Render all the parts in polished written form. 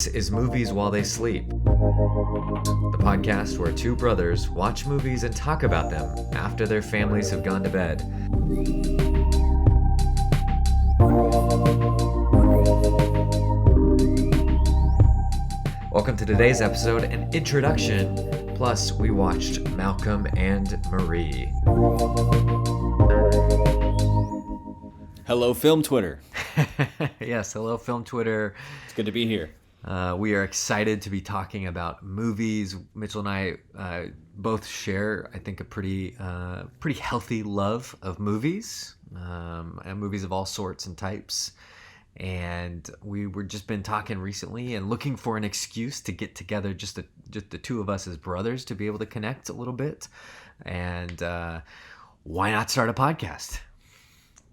This is Movies While They Sleep, the podcast where two brothers watch movies and talk about them after their families have gone to bed. Welcome to today's episode, an introduction, plus we watched Malcolm and Marie. Hello, Film Twitter. Yes, hello, Film Twitter. It's good to be here. We are excited to be talking about movies. Mitchell and I both share, I think, a pretty healthy love of movies, and movies of all sorts and types. And we were just been talking recently and looking for an excuse to get together, just the two of us as brothers, to be able to connect a little bit. And why not start a podcast?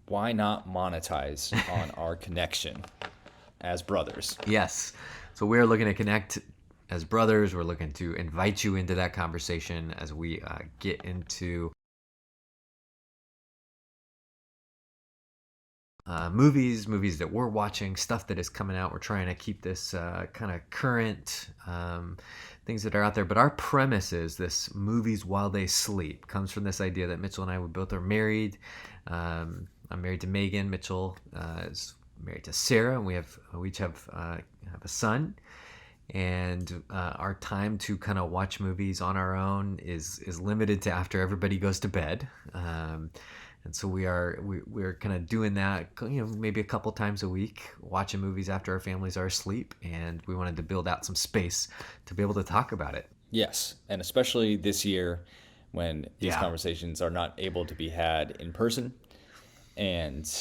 Why not monetize on our connection as brothers? Yes. So we're looking to connect as brothers. We're looking to invite you into that conversation as we get into movies that we're watching, stuff that is coming out. We're trying to keep this kind of current, things that are out there. But our premise is this: movies while they sleep comes from this idea that Mitchell and I, we both are married. I'm married to Megan. Mitchell is married to Sarah, and we each have a son. And our time to kind of watch movies on our own is limited to after everybody goes to bed. And so we're kind of doing that, maybe a couple times a week, watching movies after our families are asleep. And we wanted to build out some space to be able to talk about it. Yes, and especially this year when these conversations are not able to be had in person. And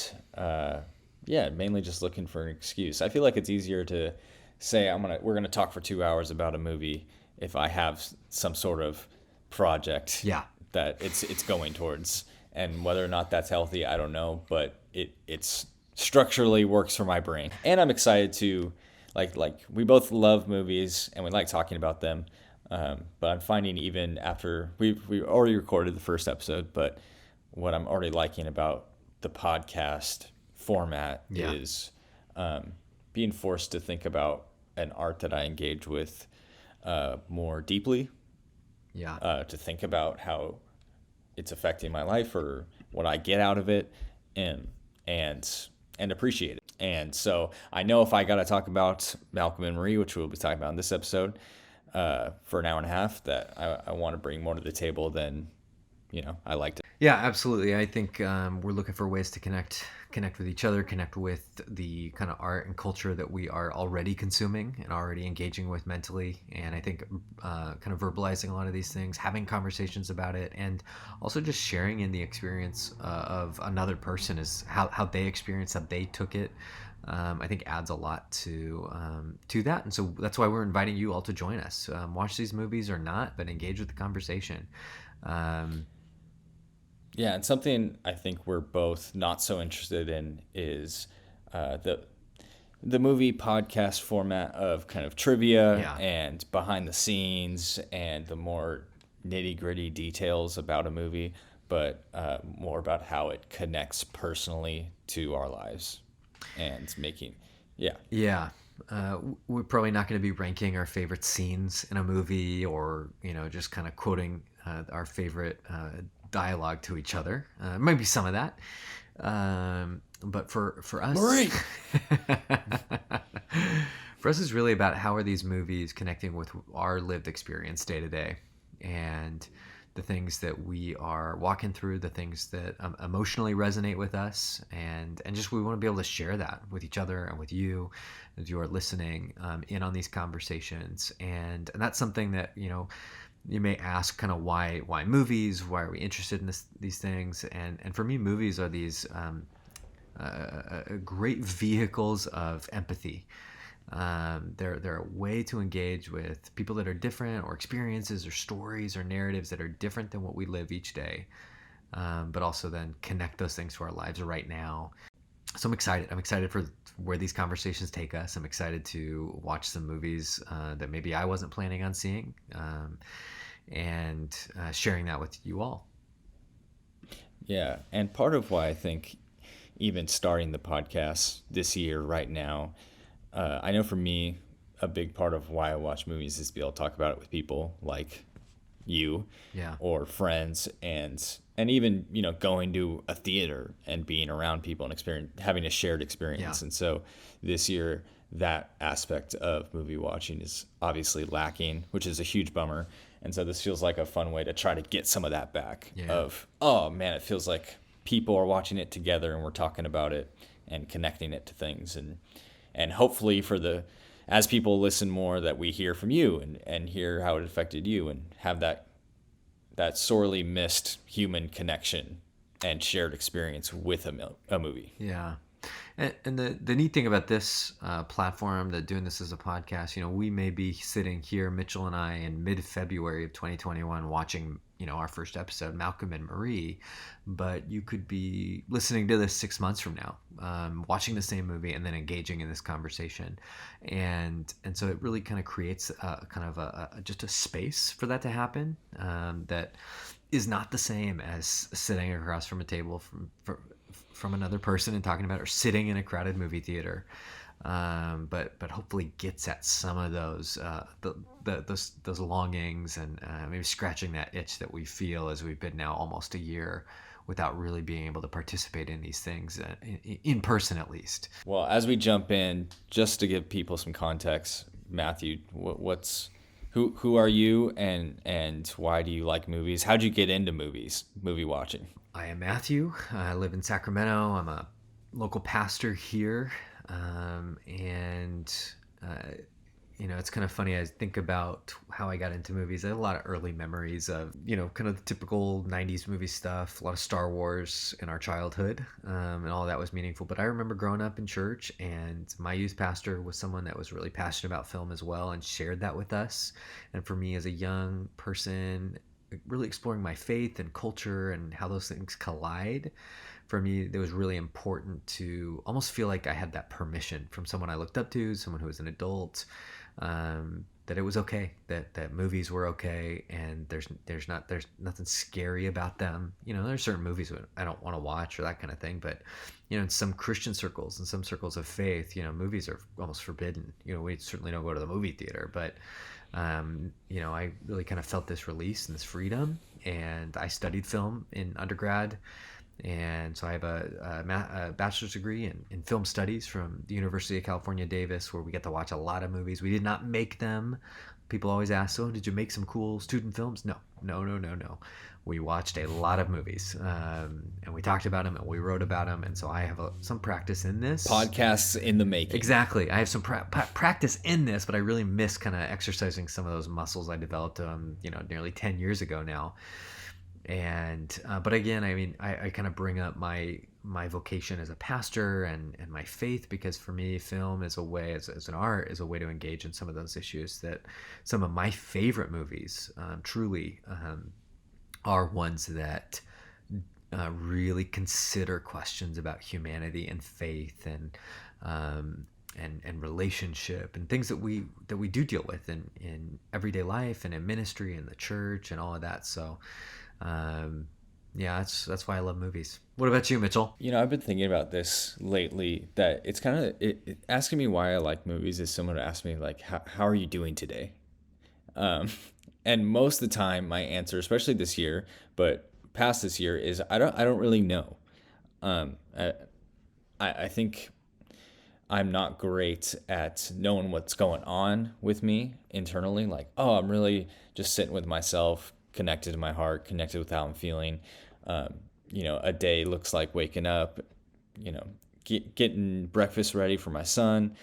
mainly just looking for an excuse. I feel like it's easier to say we're gonna talk for 2 hours about a movie if I have some sort of project that it's going towards. And whether or not that's healthy, I don't know, but it's structurally works for my brain. And I'm excited to like we both love movies and we like talking about them. But I'm finding even after we already recorded the first episode, but what I'm already liking about the podcast format is being forced to think about an art that I engage with more deeply. To think about how it's affecting my life or what I get out of it, and appreciate it. And so I know if I got to talk about Malcolm and Marie, which we'll be talking about in this episode, for an hour and a half, that I want to bring more to the table than I liked it. Yeah, absolutely. I think we're looking for ways to connect with each other, connect with the kind of art and culture that we are already consuming and already engaging with mentally. And I think kind of verbalizing a lot of these things, having conversations about it, and also just sharing in the experience of another person, is how they experienced, how they took it. I think adds a lot to that. And so that's why we're inviting you all to join us. Watch these movies or not, but engage with the conversation. Yeah, and something I think we're both not so interested in is the movie podcast format of kind of trivia and behind the scenes and the more nitty-gritty details about a movie, but more about how it connects personally to our lives and making, we're probably not going to be ranking our favorite scenes in a movie or, just kind of quoting our favorite dialogue to each other. Maybe some of that. But for us, Marie! For us, it's really about how are these movies connecting with our lived experience day to day, and the things that we are walking through, the things that emotionally resonate with us, and just we want to be able to share that with each other and with you as you are listening in on these conversations. And that's something that you may ask, kind of why movies? Why are we interested in these things? And for me, movies are these great vehicles of empathy. They're a way to engage with people that are different, or experiences or stories or narratives that are different than what we live each day, but also then connect those things to our lives right now. So I'm excited for where these conversations take us. I'm excited to watch some movies that maybe I wasn't planning on seeing, and sharing that with you all. Yeah, and part of why I think even starting the podcast this year right now, I know for me, a big part of why I watch movies is to be able to talk about it with people like you Yeah. or friends, and even, you know, going to a theater and being around people and having a shared experience. Yeah. And so this year, that aspect of movie watching is obviously lacking, which is a huge bummer. And so this feels like a fun way to try to get some of that back. Yeah. Of, oh man, it feels like people are watching it together and we're talking about it and connecting it to things. And hopefully as people listen more, that we hear from you and hear how it affected you and have that sorely missed human connection and shared experience with a movie. Yeah. And the neat thing about this platform, that doing this as a podcast, you know, we may be sitting here, Mitchell and I, in mid-February of 2021 watching, you know, our first episode, Malcolm and Marie, but you could be listening to this 6 months from now, watching the same movie and then engaging in this conversation. And so it really kind of creates just a space for that to happen, that is not the same as sitting across from a table from another person and talking about it, or sitting in a crowded movie theater, but hopefully gets at some of those those longings, and maybe scratching that itch that we feel as we've been now almost a year without really being able to participate in these things in person, at least. Well, as we jump in, just to give people some context, Matthew, who are you, and why do you like movies? How'd you get into movie watching? I am Matthew. I live in Sacramento. I'm a local pastor here. You know, it's kind of funny. I think about how I got into movies. I have a lot of early memories of, you know, kind of the typical 90s movie stuff, a lot of Star Wars in our childhood, and all that was meaningful. But I remember growing up in church, and my youth pastor was someone that was really passionate about film as well and shared that with us. And for me as a young person, really exploring my faith and culture and how those things collide, for me it was really important to almost feel like I had that permission from someone I looked up to, someone who was an adult, that it was okay, that movies were okay, and there's nothing scary about them. You know, there's certain movies that I don't want to watch or that kind of thing, but you know, in some Christian circles, in some circles of faith, you know, movies are almost forbidden. You know, we certainly don't go to the movie theater, but you know, I really kind of felt this release and this freedom. And I studied film in undergrad, and so I have a bachelor's degree in film studies from the University of California, Davis, where we get to watch a lot of movies. We did not make them. People always ask, so did you make some cool student films? No. We watched a lot of movies, and we talked about them, and we wrote about them, and so I have some practice in this. Podcasts in the making. Exactly. I have some practice in this, but I really miss kind of exercising some of those muscles I developed, you know, nearly 10 years ago now. And but again, I mean, I kind of bring up my vocation as a pastor and my faith, because for me, film is a way, as an art, is a way to engage in some of those issues that some of my favorite movies truly are ones that really consider questions about humanity and faith and relationship and things that we do deal with in everyday life and in ministry and the church and all of that. So yeah, that's why I love movies. What about you, Mitchell? You know, I've been thinking about this lately, that it's kind of asking me why I like movies is similar to asking me, like, how are you doing today? And most of the time my answer, especially this year, but past this year, is I don't really know. I think I'm not great at knowing what's going on with me internally. Like, oh, I'm really just sitting with myself, connected to my heart, connected with how I'm feeling. You know, a day looks like waking up, you know, getting breakfast ready for my son,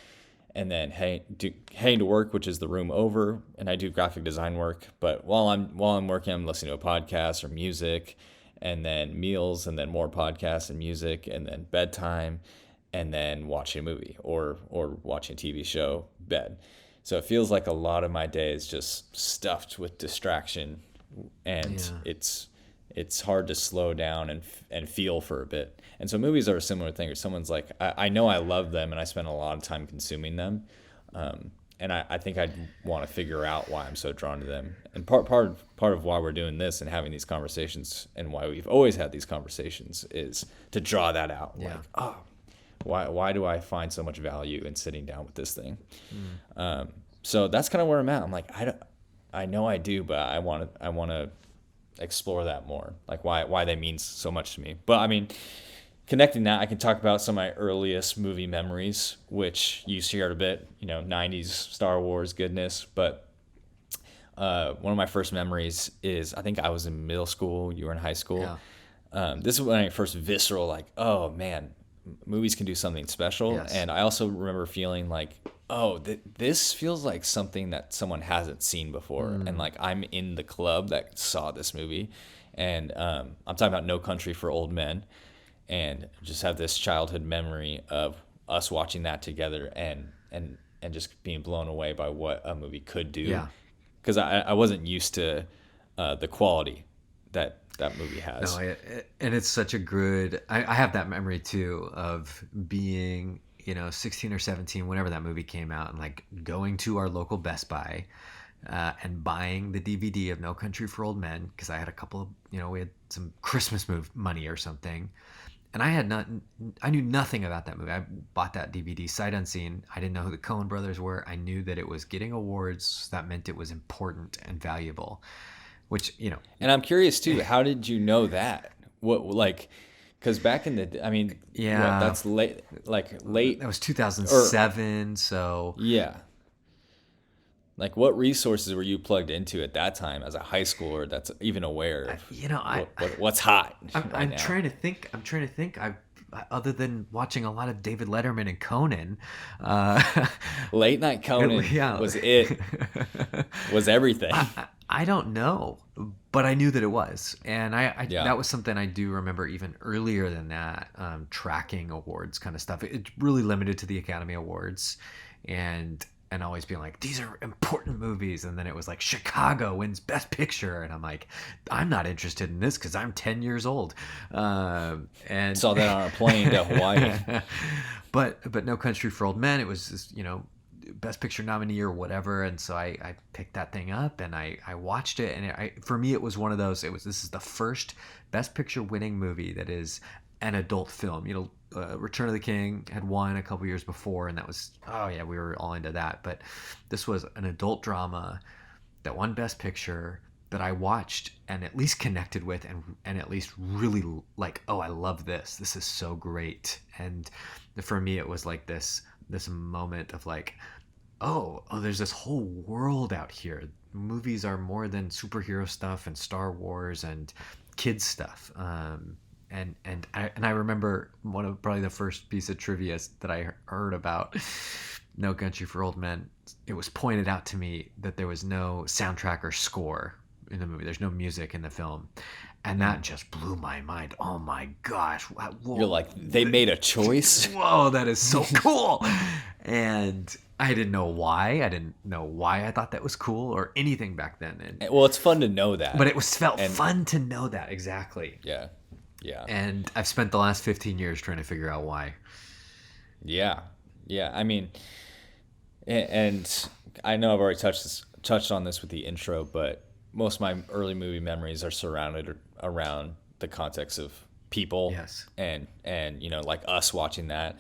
and then heading to work, which is the room over, and I do graphic design work. But while I'm working, I'm listening to a podcast or music, and then meals, and then more podcasts and music, and then bedtime, and then watching a movie or watching a TV show, bed. So it feels like a lot of my day is just stuffed with distraction, and it's hard to slow down and feel for a bit. And so movies are a similar thing, where someone's like, I know I love them and I spend a lot of time consuming them. And I think I'd want to figure out why I'm so drawn to them. And part of why we're doing this and having these conversations, and why we've always had these conversations, is to draw that out. Yeah. Like, why do I find so much value in sitting down with this thing? So that's kind of where I'm at. I'm like, I know I do, but I want to explore that more, like why they mean so much to me. But I mean, connecting that, I can talk about some of my earliest movie memories, which you shared a bit, 90s Star Wars goodness. But one of my first memories is, I think I was in middle school, you were in high school. Yeah. This is when I first visceral, like, oh man, movies can do something special. Yes. And I also remember feeling like, oh, this feels like something that someone hasn't seen before. And like, I'm in the club that saw this movie. And I'm talking about No Country for Old Men. And just have this childhood memory of us watching that together and just being blown away by what a movie could do. Yeah. Because I wasn't used to the quality that movie has. No, and it's such a good. I have that memory too of being 16 or 17 whenever that movie came out, and like going to our local Best Buy and buying the DVD of No Country for Old Men, because I had a couple of we had some Christmas money or something, and I knew nothing about that movie. I bought that DVD sight unseen. I didn't know who the Coen brothers were. I knew that it was getting awards. That meant it was important and valuable, which And I'm curious too, how did you know that? What, like, because back in the, I mean, Yeah. that's late, like late. that was 2007. So Yeah. Like, what resources were you plugged into at that time as a high schooler that's even aware of what's hot right I'm now? trying to think. Other than watching a lot of David Letterman and Conan, Late night Conan yeah. was it, was everything. I don't know, but I knew that it was, and Yeah. that was something I do remember even earlier than that, tracking awards kind of stuff. It's really limited to the Academy Awards, and always being like, these are important movies, and then it was like Chicago wins Best Picture, and I'm like, I'm not interested in this because I'm 10 years old, and Saw that on a plane to Hawaii. but No Country for Old Men, it was just, Best Picture nominee or whatever, and so I picked that thing up and I watched it, and for me it was one of those. This is the first Best Picture winning movie that is an adult film. Return of the King had won a couple years before, and that was, oh yeah, we were all into that. But this was an adult drama that won Best Picture that I watched and at least connected with, and at least really like, oh, I love this. This is so great. And for me, it was like this moment of like, oh, there's this whole world out here. Movies are more than superhero stuff and Star Wars and kids stuff. And I remember one of probably the first piece of trivia that I heard about No Country for Old Men. It was pointed out to me that there was no soundtrack or score in the movie. There's no music in the film, and that just blew my mind. Oh my gosh! Whoa. You're like, they made a choice. Whoa, that is so cool. And I didn't know why. I didn't know why I thought that was cool or anything back then. Well, it's fun to know that. But it felt fun to know that, exactly. Yeah. Yeah. And I've spent the last 15 years trying to figure out why. Yeah. Yeah. I mean, and I know I've already touched on this with the intro, but most of my early movie memories are surrounded around the context of people. Yes. And like us watching that,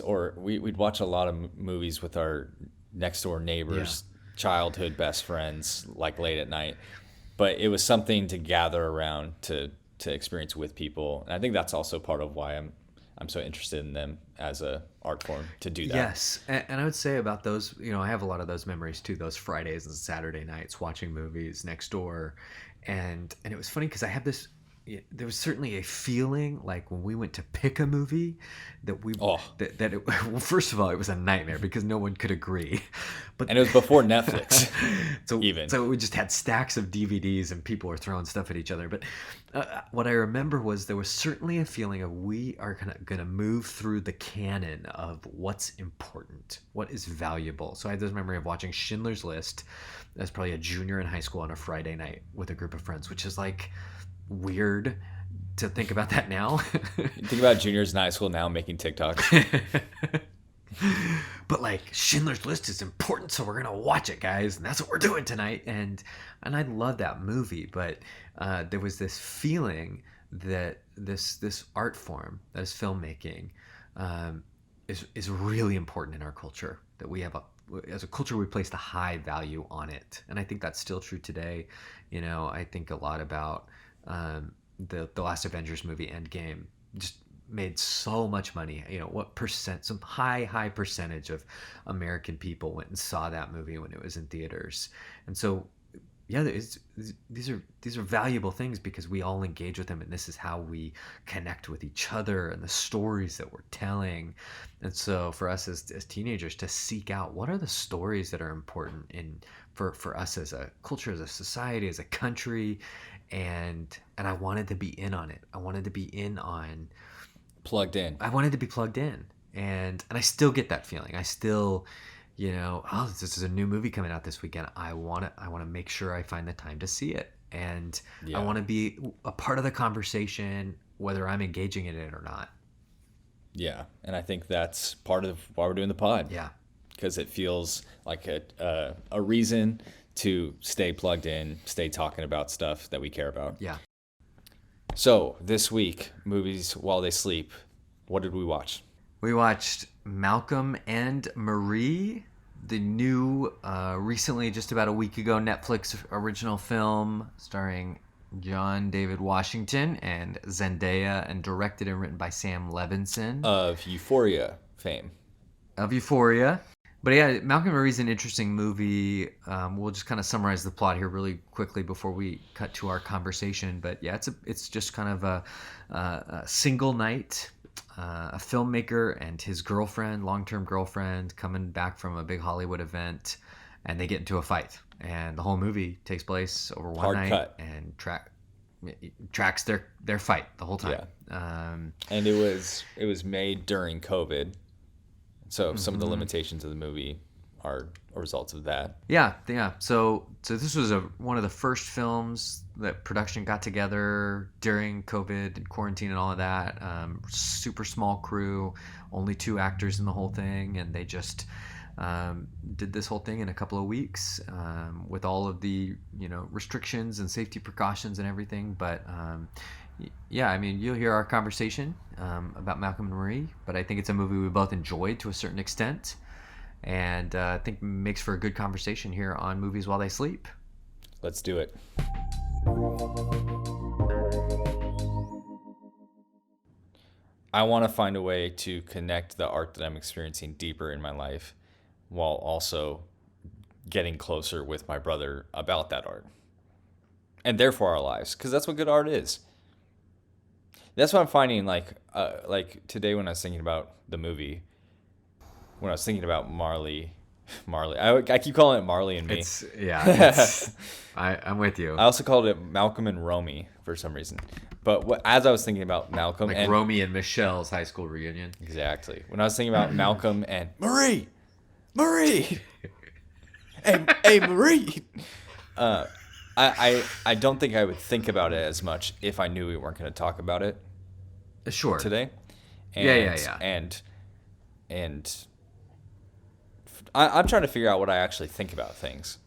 or we'd watch a lot of movies with our next door neighbors, childhood best friends, like late at night. But it was something to gather around to experience with people, and I think that's also part of why I'm so interested in them as a art form, to do that. Yes, and I would say about those, I have a lot of those memories too. Those Fridays and Saturday nights watching movies next door, and it was funny because I have this. There was certainly a feeling like when we went to pick a movie that well, first of all, it was a nightmare because no one could agree. And it was before Netflix. So we just had stacks of DVDs and people were throwing stuff at each other. But what I remember was there was certainly a feeling of we are going to move through the canon of what's important, what is valuable. So I had this memory of watching Schindler's List as probably a junior in high school on a Friday night with a group of friends, which is like weird to think about that now. Think about juniors in high school now making TikToks. But like, Schindler's List is important, so we're gonna watch it, guys, and that's what we're doing tonight. And I love that movie, but there was this feeling that this art form, that is filmmaking, is really important in our culture. That we have as a culture, we placed a high value on it, and I think that's still true today. I think a lot about the last Avengers movie, Endgame, just made so much money. What percent, some high percentage of American people went and saw that movie when it was in theaters. And so yeah, these are valuable things because we all engage with them, and this is how we connect with each other and the stories that we're telling. And so for us as teenagers to seek out what are the stories that are important for us as a culture, as a society, as a country, and I wanted to be in on it. I wanted to be in on plugged in. I wanted to be plugged in, and I still get that feeling. I still, oh, this is a new movie coming out this weekend. I want to make sure I find the time to see it, and I want to be a part of the conversation, whether I'm engaging in it or not. Yeah, and I think that's part of why we're doing the pod. Yeah, because it feels like a reason to stay plugged in, stay talking about stuff that we care about. Yeah. So this week, movies while they sleep. What did we watch? We watched Malcolm and Marie, the new, recently, just about a week ago, Netflix original film starring John David Washington and Zendaya, and directed and written by Sam Levinson. Of Euphoria fame. Of Euphoria. But yeah, Malcolm and Marie is an interesting movie. We'll just kind of summarize the plot here really quickly before we cut to our conversation. But yeah, it's just kind of a single night. A filmmaker and his girlfriend, long-term girlfriend, coming back from a big Hollywood event, and they get into a fight. And the whole movie takes place over one Hard night cut. And tracks their fight the whole time. Yeah. And it was made during COVID, so some of the limitations of the movie are a result of that. Yeah. So this was one of the first films that production got together during COVID and quarantine and all of that. Super small crew, only 2 actors in the whole thing, and they just did this whole thing in a couple of weeks with all of the restrictions and safety precautions and everything. But yeah, I mean, you'll hear our conversation about Malcolm and Marie, but I think it's a movie we both enjoyed to a certain extent. And I think makes for a good conversation here on Movies While They Sleep. Let's do it. I want to find a way to connect the art that I'm experiencing deeper in my life while also getting closer with my brother about that art. And therefore our lives, because that's what good art is. That's what I'm finding, like today when I was thinking about the movie, when I was thinking about Marley, I keep calling it Marley and Me. I'm with you. I also called it Malcolm and Romy for some reason. But as I was thinking about Malcolm like and Romy and Michelle's high school reunion. Exactly. When I was thinking about Malcolm and Marie, hey Marie. I don't think I would think about it as much if I knew we weren't going to talk about it. Sure. Today. Yeah. And I'm trying to figure out what I actually think about things.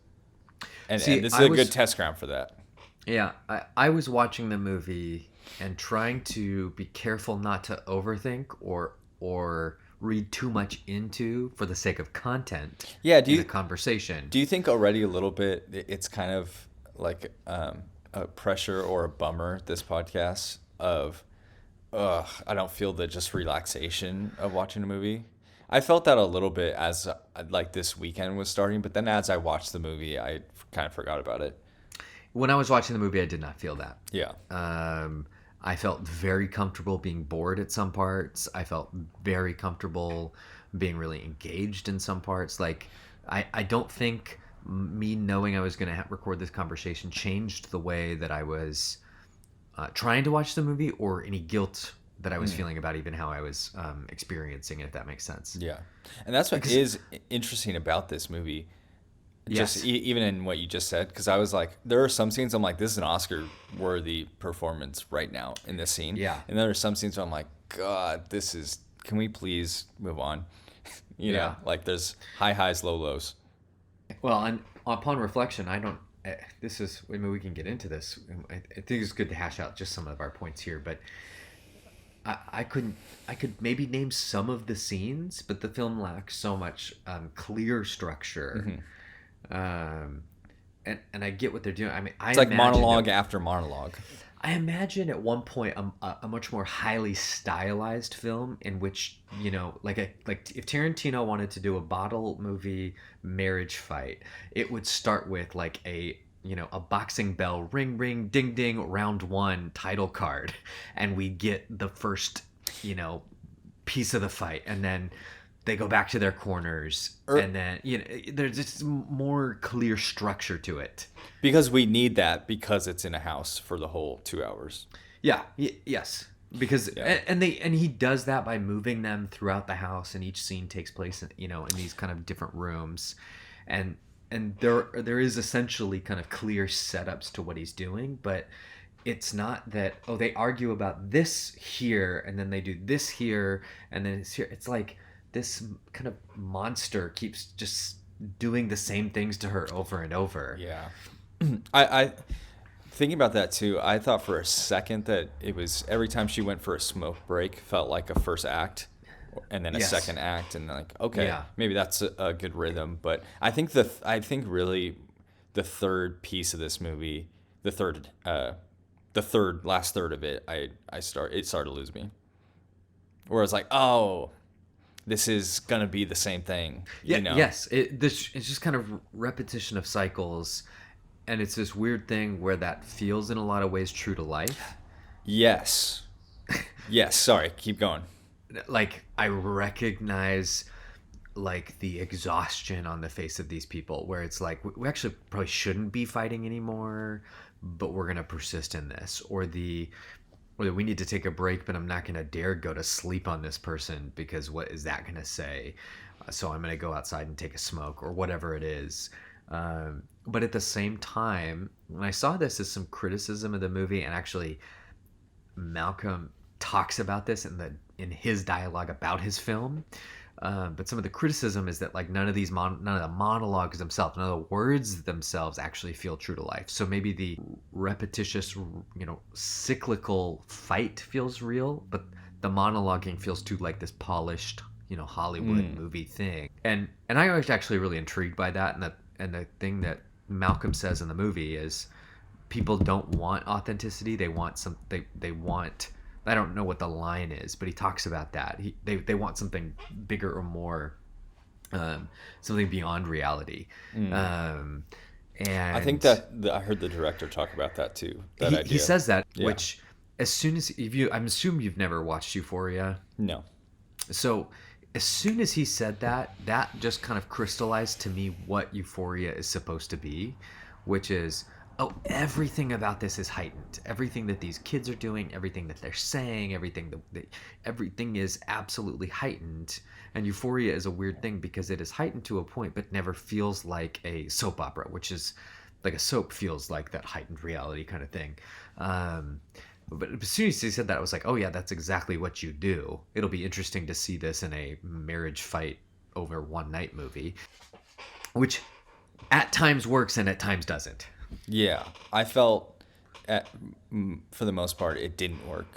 And this is a good test ground for that. Yeah, I was watching the movie and trying to be careful not to overthink or read too much into for the sake of content. Yeah, in the conversation. Do you think already a little bit it's kind of like a pressure or a bummer, this podcast, of I don't feel the just relaxation of watching a movie? I felt that a little bit as like this weekend was starting, but then as I watched the movie, I kind of forgot about it. When I was watching the movie, I did not feel that. Yeah. I felt very comfortable being bored at some parts. I felt very comfortable being really engaged in some parts. Like, I don't think me knowing I was going to record this conversation changed the way that I was trying to watch the movie, or any guilt that I was feeling about even how I was experiencing it, if that makes sense. Yeah. And that's what is interesting about this movie. Just even in what you just said, because I was like, there are some scenes I'm like, this is an Oscar-worthy performance right now in this scene. Yeah. And there are some scenes where I'm like, God, can we please move on? you know, like there's high highs, low lows. Well, and upon reflection, we can get into this. I think it's good to hash out just some of our points here, but I could maybe name some of the scenes, but the film lacks so much clear structure. Um, and I get what they're doing. I mean, It's like monologue after monologue. I imagine at one point a much more highly stylized film in which, you know, like if Tarantino wanted to do a bottle movie marriage fight, it would start with like a boxing bell, ring ring ding ding, round one title card, and we get the first, piece of the fight, and then they go back to their corners, and then there's just more clear structure to it. Because we need that, because it's in a house for the whole 2 hours. Yeah. Yes. Because and he does that by moving them throughout the house, and each scene takes place in these kind of different rooms, and there is essentially kind of clear setups to what he's doing, but it's not that they argue about this here and then they do this here and then it's here. It's like this kind of monster keeps just doing the same things to her over and over. Yeah. I thinking about that too, I thought for a second that it was every time she went for a smoke break felt like a first act and then a second act, and like, okay, maybe that's a good rhythm. But I think really the third piece of this movie, last third of it, it started to lose me. Where I was like, oh, this is gonna be the same thing. Yes, it's just kind of repetition of cycles. And it's this weird thing where that feels in a lot of ways true to life. Yes. Yes. Sorry. Keep going. Like, I recognize like the exhaustion on the face of these people, where it's like, we actually probably shouldn't be fighting anymore, but we're going to persist in this. Or we need to take a break, but I'm not going to dare go to sleep on this person because what is that going to say? So I'm going to go outside and take a smoke or whatever it is. But at the same time, when I saw this as some criticism of the movie, and actually Malcolm talks about this in his dialogue about his film, but some of the criticism is that like none of the monologues themselves, none of the words themselves actually feel true to life. So maybe the repetitious, cyclical fight feels real, but the monologuing feels too like this polished, Hollywood movie thing. And I was actually really intrigued by that, and the thing that Malcolm says in the movie is people don't want authenticity. They want they want, I don't know what the line is, but he talks about that. They want something bigger or more, something beyond reality. And I think that I heard the director talk about that too. He says that, which as soon as I'm assuming you've never watched Euphoria. No. So as soon as he said that just kind of crystallized to me what Euphoria is supposed to be, which is, everything about this is heightened. Everything that these kids are doing, everything that they're saying, everything is absolutely heightened. And Euphoria is a weird thing because it is heightened to a point, but never feels like a soap opera, which is like a soap feels like that heightened reality kind of thing. But as soon as he said that, I was like, oh yeah, that's exactly what you do. It'll be interesting to see this in a marriage fight over one night movie, which at times works and at times doesn't. Yeah, I felt for the most part it didn't work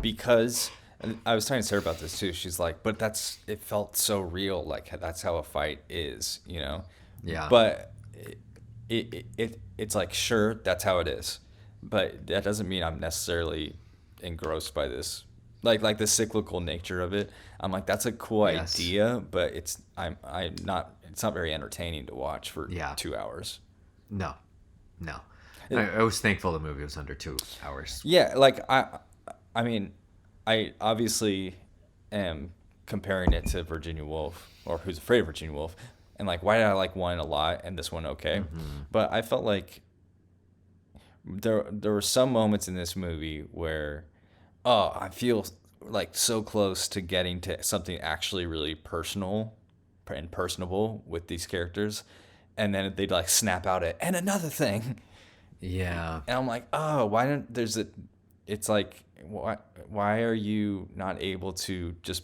because, and I was talking to Sarah about this too. She's like, but it felt so real, like that's how a fight is, Yeah. But it's like, sure, that's how it is. But that doesn't mean I'm necessarily engrossed by this, like the cyclical nature of it. I'm like, that's a cool idea, but it's not very entertaining to watch for 2 hours. No. I was thankful the movie was under 2 hours. Yeah, like I mean, I obviously am comparing it to Virginia Woolf, or Who's Afraid of Virginia Woolf, and like, why did I like one a lot and this one okay? Mm-hmm. But I felt like there were some moments in this movie where, I feel like so close to getting to something actually really personal and personable with these characters, and then they'd like snap out and another thing. Yeah. And I'm like, oh, why don't it's like, why are you not able to just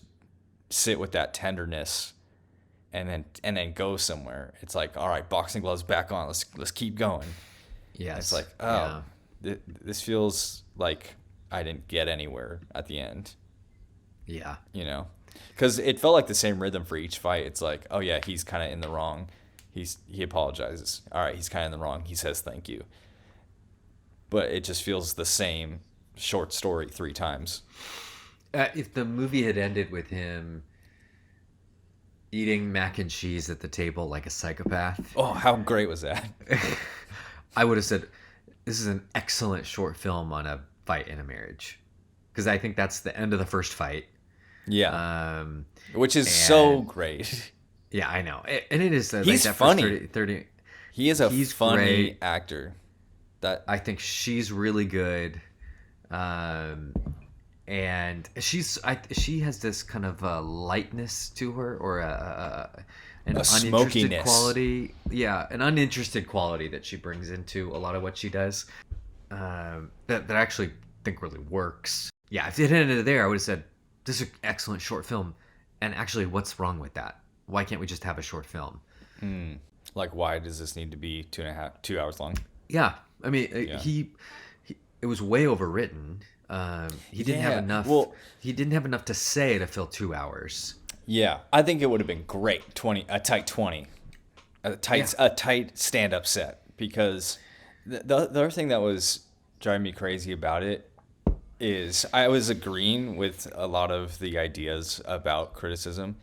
sit with that tenderness and then go somewhere? It's like, all right, boxing gloves back on. Let's keep going. Yes. It's like, this feels like I didn't get anywhere at the end. Yeah. Because it felt like the same rhythm for each fight. It's like, oh yeah, he's kind of in the wrong. He apologizes. All right, he's kind of in the wrong. He says thank you. But it just feels the same short story 3 times. If the movie had ended with him eating mac and cheese at the table like a psychopath, Oh, how great was that? I would have said, this is an excellent short film on a fight in a marriage. Because I think that's the end of the first fight. Yeah, Um, which is and so great. yeah, I know. And it is like He's that funny. first 30 He is a he's funny great. actor. That I think she's really good. And she has this kind of lightness to her, or an A uninterested smokiness. quality. Yeah, an uninterested quality that she brings into a lot of what she does. That I actually think really works. Yeah, if it ended there, I would have said, this is an excellent short film. And actually, what's wrong with that? Why can't we just have a short film? like, why does this need to be 2 hours long? Yeah, I mean, Yeah. he it was way overwritten. He didn't have Yeah, enough. well- He didn't have enough to say to fill 2 hours. Yeah, I think it would have been great. A tight 20, a tight stand up set. Because the other thing that was driving me crazy about it is I was agreeing with a lot of the ideas about criticism.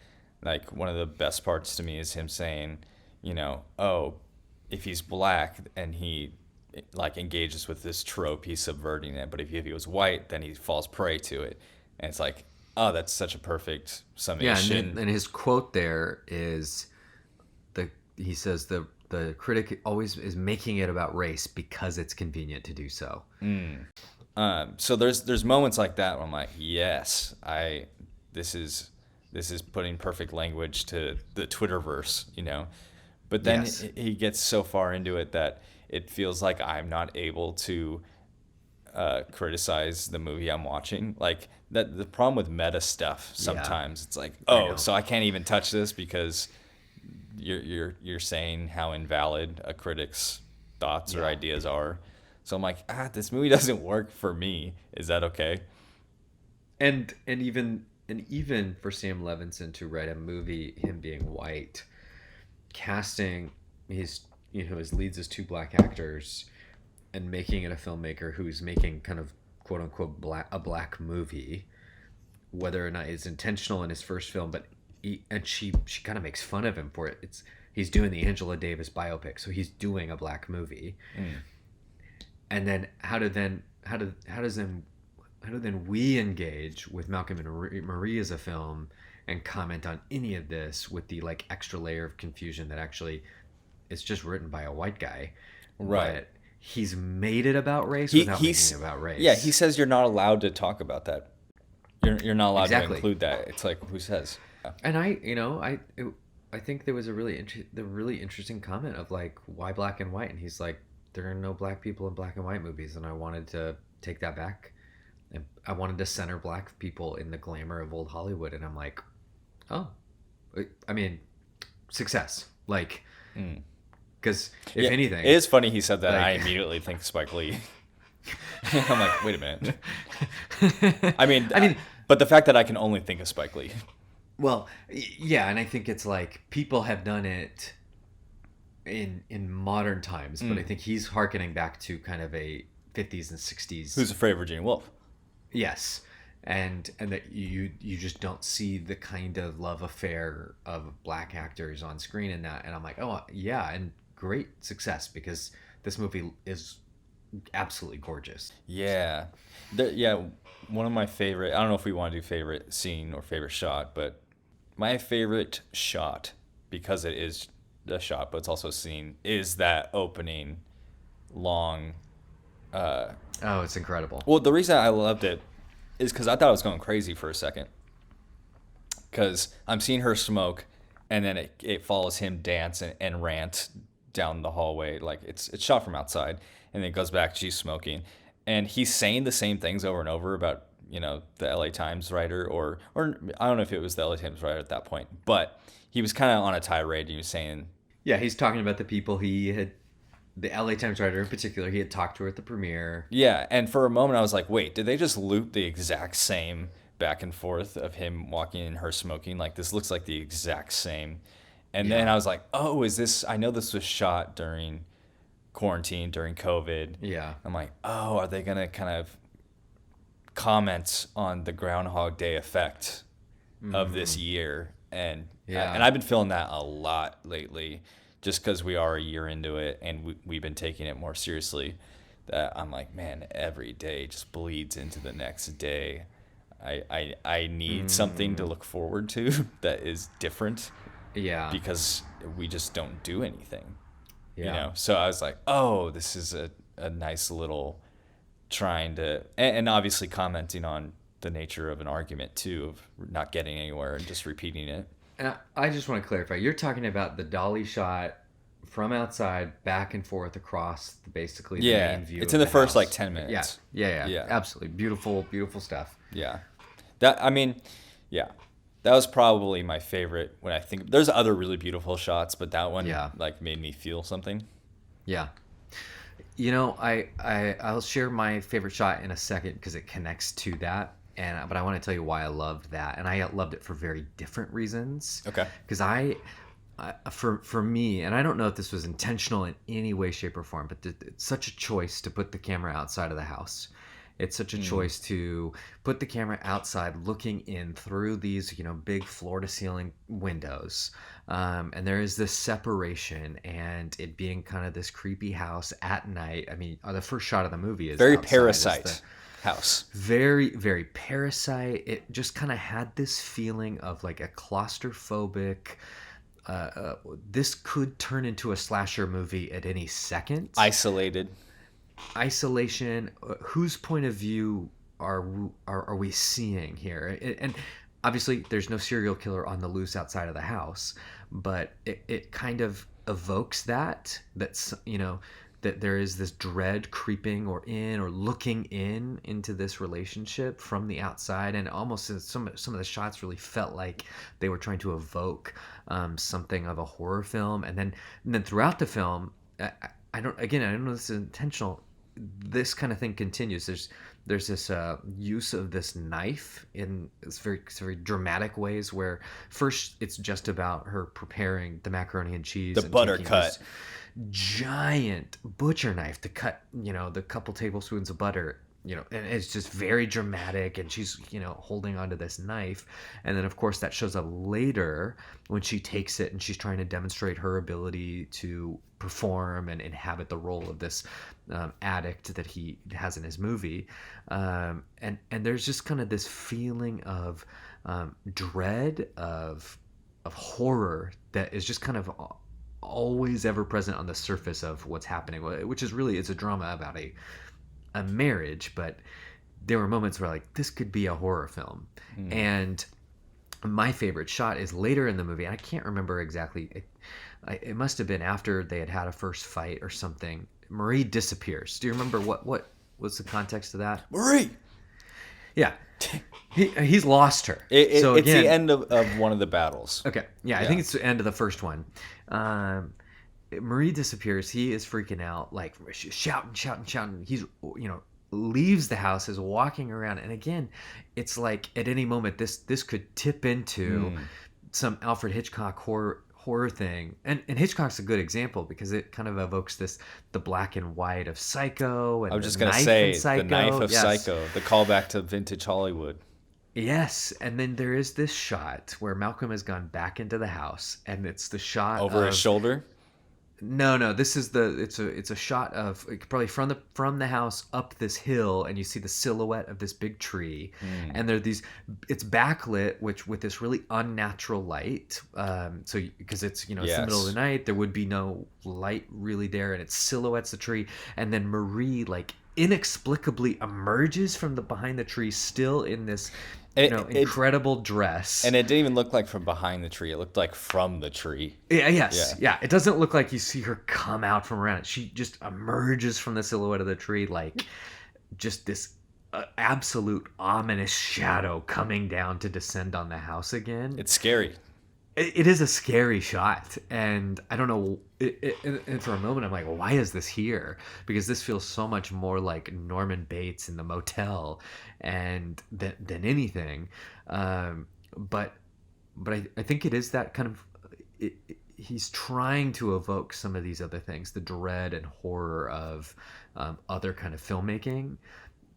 Like, one of the best parts to me is him saying, oh, if he's black and he like engages with this trope, he's subverting it. But if he was white, then he falls prey to it. And it's like, oh, that's such a perfect Yeah, summation. and his quote there is he says the critic always is making it about race because it's convenient to do so. So there's moments like that where I'm like, yes, this is putting perfect language to the Twitterverse, But then Yes. he gets so far into it that it feels like I'm not able to criticize the movie I'm watching. Like, that the problem with meta stuff sometimes, it's like, know. so I can't even touch this because you're saying how invalid a critic's thoughts or ideas are. So I'm like, this movie doesn't work for me. Is that okay? And even for Sam Levinson to write a movie, him being white, casting his leads as 2 black actors, and making it a filmmaker who's making kind of quote unquote a black movie, whether or not it's intentional in his first film, but she kind of makes fun of him for it. He's doing the Angela Davis biopic, so he's doing a black movie. And then how do then we engage with Malcolm and Marie as a film and comment on any of this with the like extra layer of confusion that actually it's just written by a white guy, Right. But he's made it about race without making it about race. Yeah, he says you're not allowed to talk about that. You're not allowed to Exactly. include that. It's like, who says? And I think there was a really interesting comment of like, why black and white, and he's like, there are no black people in black and white movies, and I wanted to take that back, and I wanted to center black people in the glamour of old Hollywood, and I'm like, oh, I mean, success, like, because if anything, It is funny he said that. And I like- immediately think Spike Lee. I'm like, wait a minute. I mean, but the fact that I can only think of Spike Lee. well, yeah, and I think it's like people have done it in modern times, but I think he's hearkening back to kind of a 50s and 60s. Who's Afraid of Virginia Woolf? Yes, and that you just don't see the kind of love affair of black actors on screen in that, and I'm like, oh yeah, and great success, because this movie is absolutely gorgeous. Yeah. One of my favorite, I don't know if we want to do favorite scene or favorite shot, but my favorite shot, because it is a shot, but it's also a scene, is that opening long. Oh, it's incredible. Well, the reason I loved it is because I thought I was going crazy for a second. Because I'm seeing her smoke, and then it follows him dance and rant down the hallway. Like, it's shot from outside, and then it goes back, she's smoking. And he's saying the same things over and over about, the LA Times writer, or I don't know if it was the LA Times writer at that point, but he was kind of on a tirade. He was saying, Yeah, he's talking about the people the LA Times writer in particular, he had talked to her at the premiere. yeah. And for a moment, I was like, wait, did they just loop the exact same back and forth of him walking and her smoking. Like, this looks like the exact same. And Yeah. then I was like, oh, is this? I know this was shot during quarantine, during COVID. Yeah. I'm like, oh, are they gonna kind of comment on the Groundhog Day effect of this year? And Yeah. and I've been feeling that a lot lately, just because we are a year into it and we've been taking it more seriously. That I'm like, man, every day just bleeds into the next day. I need something to look forward to that is different, Yeah. because we just don't do anything. Yeah. You know, so I was like, oh, this is a nice little trying to, and obviously commenting on the nature of an argument too, of not getting anywhere and just repeating it. And I just want to clarify. You're talking about the dolly shot from outside back and forth across basically the main view. It's of in the first house. like 10 minutes. Yeah. Absolutely beautiful, beautiful stuff. Yeah. That, I mean, yeah. That was probably my favorite when I think. There's other really beautiful shots, but that one like made me feel something. Yeah. You know, I'll share my favorite shot in a second because it connects to that. But I want to tell you why I loved that, and I loved it for very different reasons. Okay. Because for me, and I don't know if this was intentional in any way, shape, or form, but it's such a choice to put the camera outside of the house. It's such a choice to put the camera outside, looking in through these, big floor-to-ceiling windows, and there is this separation, and it being kind of this creepy house at night. I mean, the first shot of the movie is very outside, Parasite house. Very, very Parasite. It just kind of had this feeling of like a claustrophobic. This could turn into a slasher movie at any second. Isolation. Whose point of view are we seeing here? And obviously, there's no serial killer on the loose outside of the house, but it kind of evokes that's that there is this dread creeping or looking into this relationship from the outside, and almost some of the shots really felt like they were trying to evoke something of a horror film, and then throughout the film, I don't know if this is intentional. This kind of thing continues. There's this use of this knife in very dramatic ways, where first it's just about her preparing the macaroni and cheese, the and butter taking cut. this giant butcher knife to cut the couple tablespoons of butter, and it's just very dramatic, and she's holding onto this knife, and then of course that shows up later when she takes it and she's trying to demonstrate her ability to perform and inhabit the role of this addict that he has in his movie, and there's just kind of this feeling of dread, of horror that is just kind of always ever present on the surface of what's happening, which is really, it's a drama about a marriage, but there were moments where like this could be a horror film. And my favorite shot is later in the movie, and I can't remember exactly, it must have been after they had a first fight or something. Marie disappears. Do you remember what was the context of that? Marie. Yeah. He's lost her. It's the end of one of the battles. Okay. Yeah, I think it's the end of the first one. Marie disappears. He is freaking out, like shouting. He's, leaves the house, is walking around. And again, it's like at any moment, this could tip into some Alfred Hitchcock horror thing. And Hitchcock's a good example because it kind of evokes the black and white of Psycho. And I was just going to say the knife of Psycho, the callback to vintage Hollywood. Yes, and then there is this shot where Malcolm has gone back into the house, and it's the shot over his shoulder. No, this is it's a shot of probably from the house up this hill, and you see the silhouette of this big tree, and there are it's backlit, with this really unnatural light. So because it's it's the middle of the night, there would be no light really there, and it silhouettes the tree, and then Marie like inexplicably emerges from behind the tree, still in this incredible dress. And it didn't even look like from behind the tree. It looked like from the tree. Yeah. It doesn't look like you see her come out from around it. She just emerges from the silhouette of the tree, like just this absolute ominous shadow coming down to descend on the house again. It's scary. it is a scary shot, and I don't know. And for a moment, I'm like, well, why is this here? Because this feels so much more like Norman Bates in the motel, and than anything. But I think it is that kind of. He's trying to evoke some of these other things, the dread and horror of other kind of filmmaking,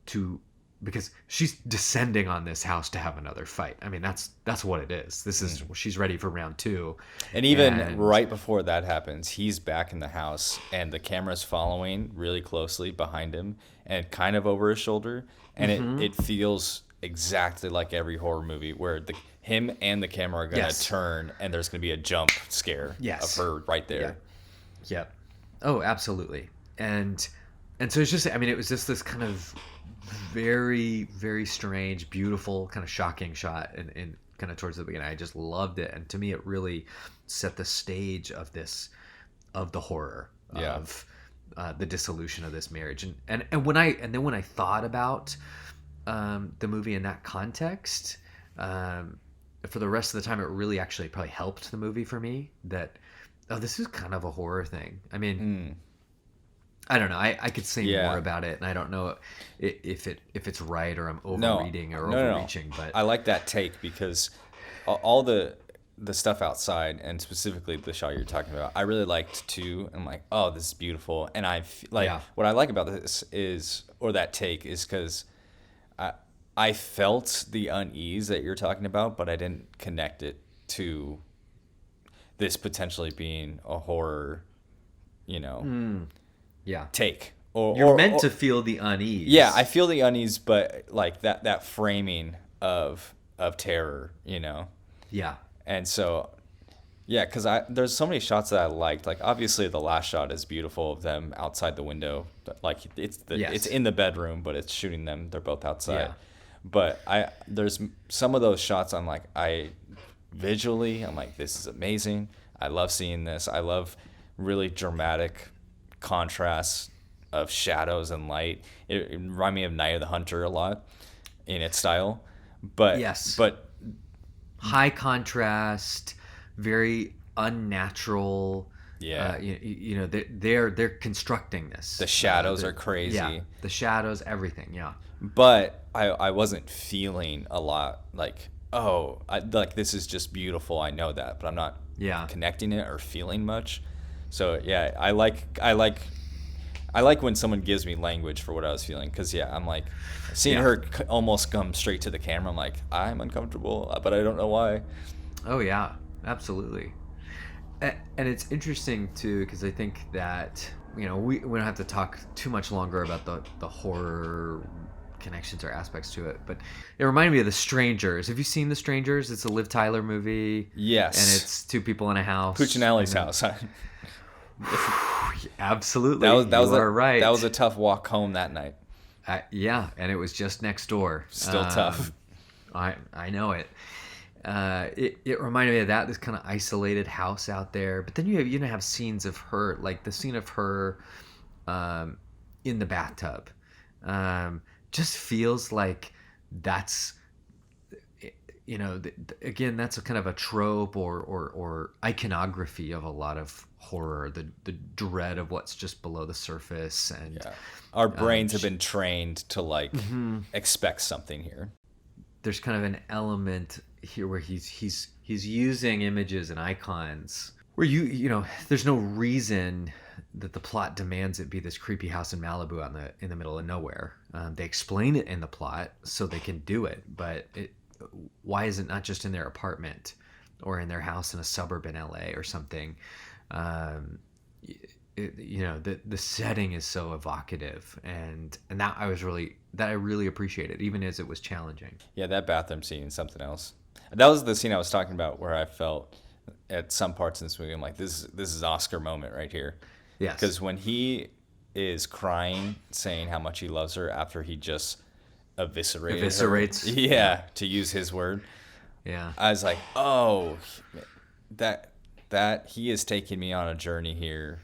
to because she's descending on this house to have another fight. I mean, that's what it is. This is she's ready for round two. And even right before that happens, he's back in the house and the camera's following really closely behind him and kind of over his shoulder. And it feels exactly like every horror movie where him and the camera are going to turn and there's going to be a jump scare of her right there. Yep. Oh, absolutely. And so it's just, I mean, it was just this kind of very, very strange, beautiful, kind of shocking shot and kind of towards the beginning. I just loved it. And to me, it really set the stage of the horror of the dissolution of this marriage. And when I thought about the movie in that context, for the rest of the time, it really actually probably helped the movie for me that, this is kind of a horror thing. I mean, I don't know. I could say more about it, and I don't know if it's right or I'm overreading or overreaching. No. But I like that take because all the stuff outside, and specifically the shot you're talking about, I really liked too. I'm like, oh, this is beautiful, and what I like about this that take is because I felt the unease that you're talking about, but I didn't connect it to this potentially being a horror, take. You're meant to feel the unease. Yeah, I feel the unease, but like that framing of terror, Yeah. And so, yeah, because there's so many shots that I liked. Like obviously the last shot is beautiful of them outside the window. Like it's in the bedroom, but it's shooting them. They're both outside. Yeah. But there's some of those shots I'm like, visually, I'm like, this is amazing. I love seeing this. I love really dramatic contrasts of shadows and light. It reminded me of Night of the Hunter a lot in its style. But but high contrast, very unnatural. Yeah. They're constructing this. The shadows are crazy. Yeah, the shadows, everything. Yeah. But I wasn't feeling a lot like, this is just beautiful. I know that, but I'm not connecting it or feeling much. So yeah, I like when someone gives me language for what I was feeling, because I'm like seeing her almost come straight to the camera. I'm like, I'm uncomfortable, but I don't know why. Oh yeah, absolutely. And it's interesting too, because I think that we don't have to talk too much longer about the horror connections or aspects to it, but it reminded me of The Strangers. Have you seen The Strangers? It's a Liv Tyler movie. Yes. And it's two people in a house. Puccinelli's house. Absolutely. That was right. That was a tough walk home that night. And it was just next door. Still tough. I know it. It reminded me of that, this kind of isolated house out there. But then you have scenes of her, like the scene of her in the bathtub. Just feels like that's, again, that's a kind of a trope or iconography of a lot of horror, the dread of what's just below the surface. And our brains have been trained to expect something here. There's kind of an element here where he's using images and icons where there's no reason that the plot demands it be this creepy house in Malibu in the middle of nowhere. They explain it in the plot so they can do it, but why is it not just in their apartment or in their house in a suburb in LA or something? The setting is so evocative, and that I really appreciated, even as it was challenging. Yeah, that bathroom scene is something else. That was the scene I was talking about where I felt at some parts in this movie, I'm like, this is Oscar moment right here. Yes. Because when he is crying, saying how much he loves her after he just eviscerates her. Yeah, to use his word. Yeah. I was like, oh, that he is taking me on a journey here.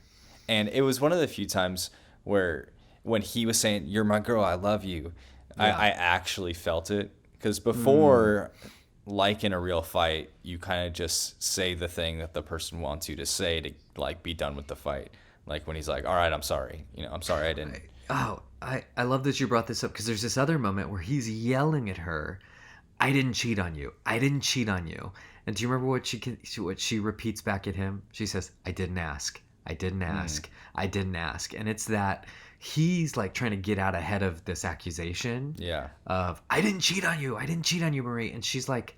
And it was one of the few times where when he was saying, "You're my girl, I love you," I actually felt it. Because before, like in a real fight, you kind of just say the thing that the person wants you to say to like be done with the fight. Like when he's like, "All right, I'm sorry. I'm sorry I didn't." I love that you brought this up because there's this other moment where he's yelling at her, "I didn't cheat on you. I didn't cheat on you." And do you remember what she repeats back at him? She says, "I didn't ask. I didn't ask. I didn't ask." And it's that he's like trying to get out ahead of this accusation. Yeah. Of "I didn't cheat on you. I didn't cheat on you, Marie." And she's like,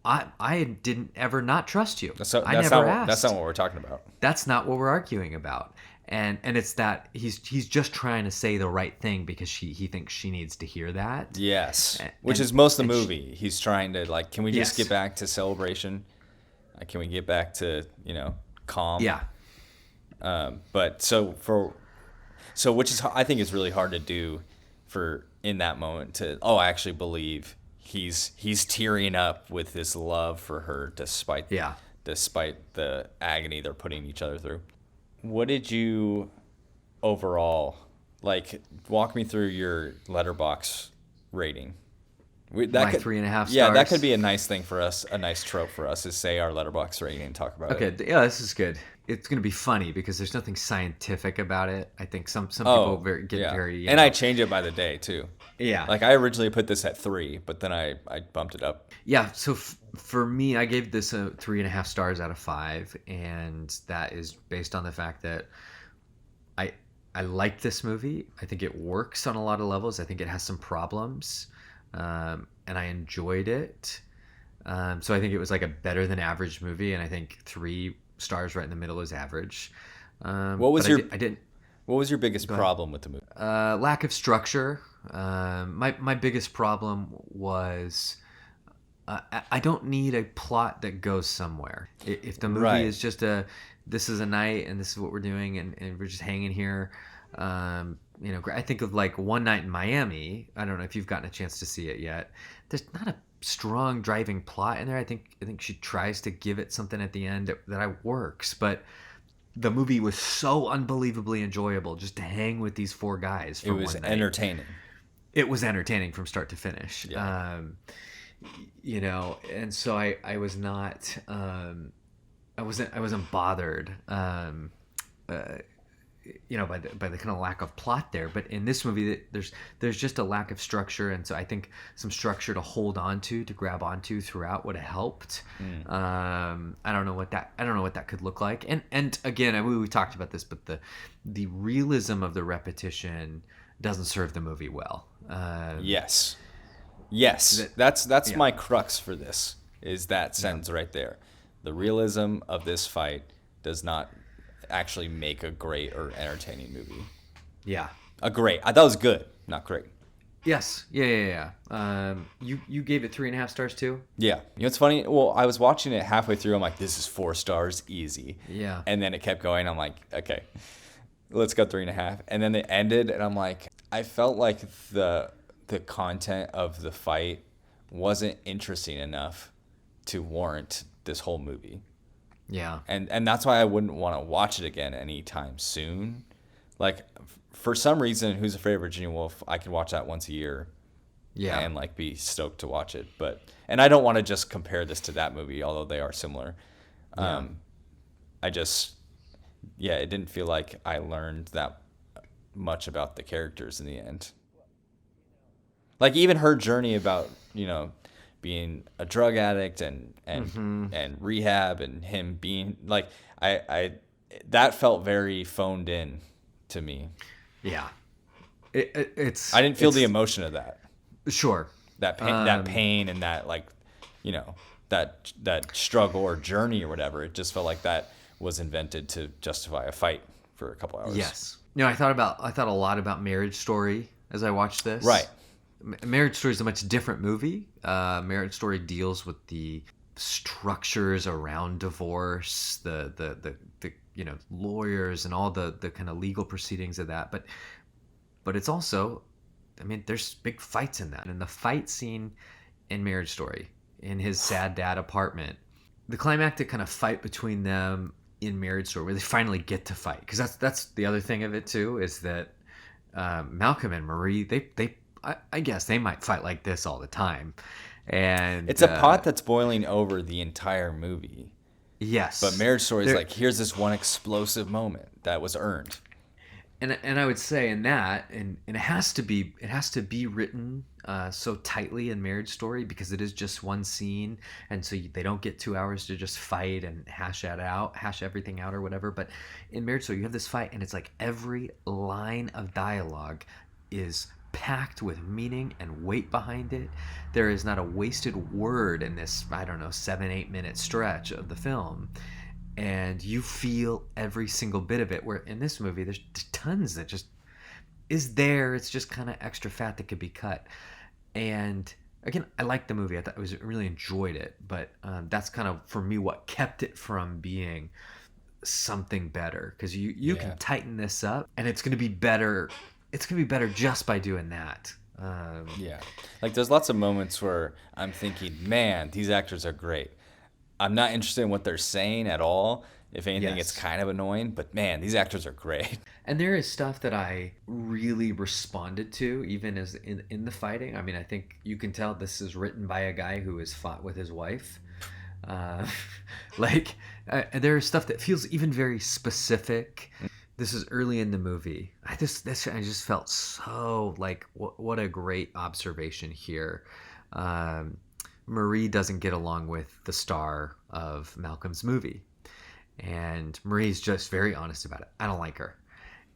I didn't ever not trust you. I never asked. That's not what we're talking about. That's not what we're arguing about. And it's that he's just trying to say the right thing because he thinks she needs to hear that. Yes. Which is most of the movie. He's trying to like, can we just get back to celebration? Can we get back to, calm? Yeah. But which is, I think is really hard to do for in that moment to, I actually believe he's tearing up with his love for her despite the agony they're putting each other through. What did you overall like? Walk me through your Letterboxd rating. My 3.5 stars. Yeah, that could be a nice thing for us, a nice trope for us, is say our Letterboxd rating and talk about it. Okay, yeah, this is good. It's going to be funny because there's nothing scientific about it. I think some people get very... And I change it by the day, too. Yeah. Like, I originally put this at 3, but then I bumped it up. Yeah, so for me, I gave this a 3.5 stars out of 5, and that is based on the fact that I like this movie. I think it works on a lot of levels. I think it has some problems, and I enjoyed it. So I think it was like a better than average movie, and I think 3 stars right in the middle is average. What was your biggest problem with the movie? Lack of structure. My biggest problem was I don't need a plot that goes somewhere. If the movie is just this is a night and this is what we're doing and we're just hanging here. I think of like One Night in Miami. I don't know if you've gotten a chance to see it yet. There's not a strong driving plot in there. I think she tries to give it something at the end that works, but the movie was so unbelievably enjoyable just to hang with these 4 guys for one night. It was entertaining. It was entertaining from start to finish. Yeah. And so I was not I wasn't bothered by the kind of lack of plot there. But in this movie, there's just a lack of structure, and so I think some structure to hold on to grab onto throughout would have helped. I don't know what that could look like. And again, we talked about this, but the realism of the repetition doesn't serve the movie well. Yes, that's my crux for this. Is that sentence right there? The realism of this fight does not actually make a great or entertaining movie. Yeah. I thought it was good, not great. Yes. Yeah. You gave it 3.5 stars too? Yeah. It's funny? Well, I was watching it halfway through. I'm like, this is 4 stars, easy. Yeah. And then it kept going. I'm like, okay, let's go 3.5. And then it ended, and I'm like, I felt like the content of the fight wasn't interesting enough to warrant this whole movie. Yeah. And that's why I wouldn't want to watch it again anytime soon. Like, for some reason, Who's Afraid of Virginia Woolf, I could watch that once a year. Yeah. And, like, be stoked to watch it. And I don't want to just compare this to that movie, although they are similar. Yeah. It didn't feel like I learned that much about the characters in the end. Like, even her journey about, being a drug addict and rehab, and him being like, I that felt very phoned in to me. Yeah, I didn't feel the emotion of that. Sure, that pain and that, like, that struggle or journey or whatever. It just felt like that was invented to justify a fight for a couple hours. Yes. I thought a lot about Marriage Story as I watched this. Right. Marriage Story is a much different movie. Marriage Story deals with the structures around divorce, the lawyers and all the kind of legal proceedings of that. But it's also, there's big fights in that. And the fight scene in Marriage Story, in his sad dad apartment, the climactic kind of fight between them in Marriage Story, where they finally get to fight, because that's the other thing of it too, is that Malcolm and Marie, they I guess they might fight like this all the time, And It's a pot that's boiling over the entire movie. yes, But Marriage Story is There- like, here's this one explosive moment that was earned. and I would say in that, and it has to be written so tightly in Marriage Story because it is just one scene, and so they don't get 2 hours to just fight and hash everything out or whatever. But in Marriage Story, you have this fight, and it's like every line of dialogue is packed with meaning and weight behind it. There is not a wasted word in this, I don't know, 7-8 minute stretch of the film, and you feel every single bit of it. Where in this movie, there's tons that just is there. It's just kind of extra fat that could be cut. And again, I liked the movie. I really enjoyed it. But that's kind of for me what kept it from being something better. Because you can tighten this up, and it's going to be better. It's going to be better just by doing that. Yeah. Like, there's lots of moments where I'm thinking, man, these actors are great. I'm not interested in what they're saying at all. If anything, Yes. it's kind of annoying. But, man, these actors are great. And there is stuff that I really responded to, even as in the fighting. I mean, I think you can tell this is written by a guy who has fought with his wife. Uh, there is stuff that feels even very specific. This is early in the movie. I just felt so like what a great observation here. Marie doesn't get along with the star of Malcolm's movie, and Marie's just very honest about it. I don't like her,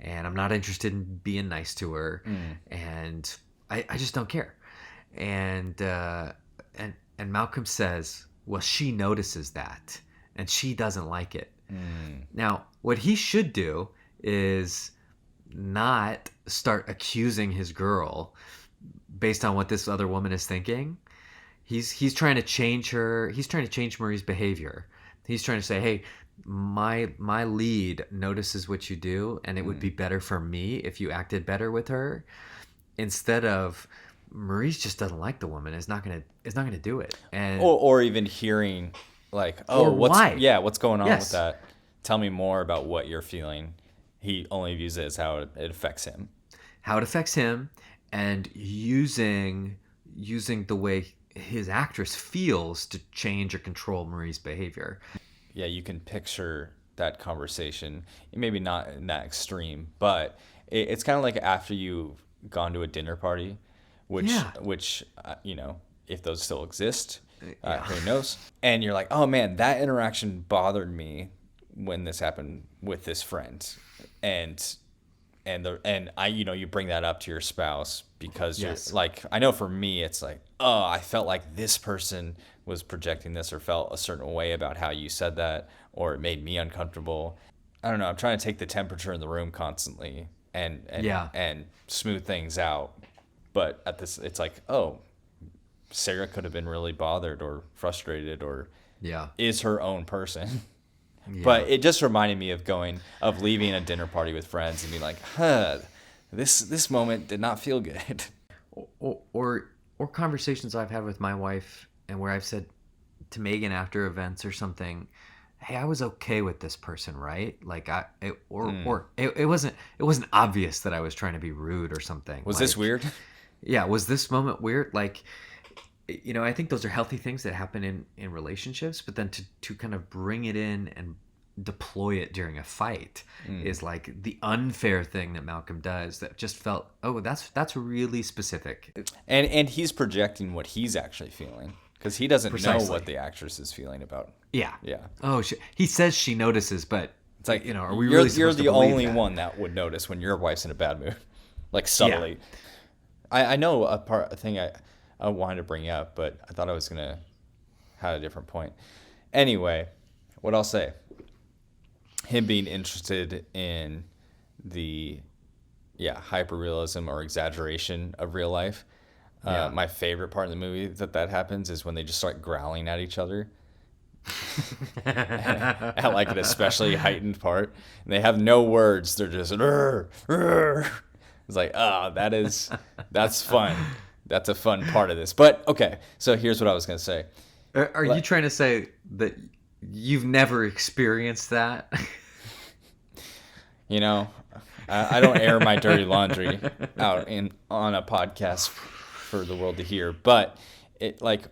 and I'm not interested in being nice to her, and I just don't care. And Malcolm says, well, she notices that, and she doesn't like it. Now, what he should do is not start accusing his girl based on what this other woman is thinking. He's trying to change her. He's trying to change Marie's behavior. He's trying to say, hey, my lead notices what you do, and it would be better for me if you acted better with her. Instead of Maurice just doesn't like the woman. Is not gonna do it. And Or even hearing like, oh, Or why? what's going on Yes. with that? Tell me more about what you're feeling. He only views it as how it affects him. how it affects him, and using the way his actress feels to change or control Marie's behavior. Yeah, you can picture that conversation. Maybe not in that extreme, but it's kind of like after you've gone to a dinner party, which if those still exist, who knows? And you're like, oh man, that interaction bothered me when this happened with this friend, and you bring that up to your spouse because Yes. you're like, I know for me, it's like, oh, I felt like this person was projecting this or felt a certain way about how you said that, or it made me uncomfortable. I don't know. I'm trying to take the temperature in the room constantly and smooth things out. But it's like, oh, Sarah could have been really bothered or frustrated or is her own person. Yeah. But it just reminded me of leaving a dinner party with friends and being like, this moment did not feel good. or conversations I've had with my wife, and where I've said to Megan after events or something, hey, I was okay with this person, right? Like it wasn't obvious that I was trying to be rude or something. Was this weird? Yeah, was this moment weird? Like, I think those are healthy things that happen in relationships, but then to kind of bring it in and deploy it during a fight is like the unfair thing that Malcolm does that just felt, oh, that's really specific. And he's projecting what he's actually feeling because he doesn't Precisely. know what the actress is feeling about. Yeah. Yeah. Oh, he says she notices, but It's like, are we you're really supposed to the believe only that? one that would notice when your wife's in a bad mood, like subtly. I know a thing I wanted to bring up, but I thought I was gonna have a different point. Anyway, what I'll say, him being interested in the hyperrealism or exaggeration of real life. My favorite part of the movie that happens is when they just start growling at each other. At like an especially heightened part, and they have no words. They're just "Rrr, rrr." It's like, that's fun. That's a fun part of this. But okay, so here's what I was gonna say. Are you trying to say that you've never experienced that? I don't air my dirty laundry out on a podcast for the world to hear, but it like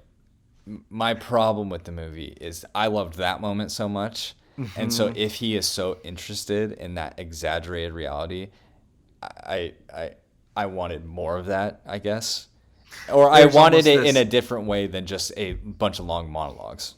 my problem with the movie is I loved that moment so much. And so if he is so interested in that exaggerated reality, I wanted more of that, I guess. Or I wanted it in a different way than just a bunch of long monologues.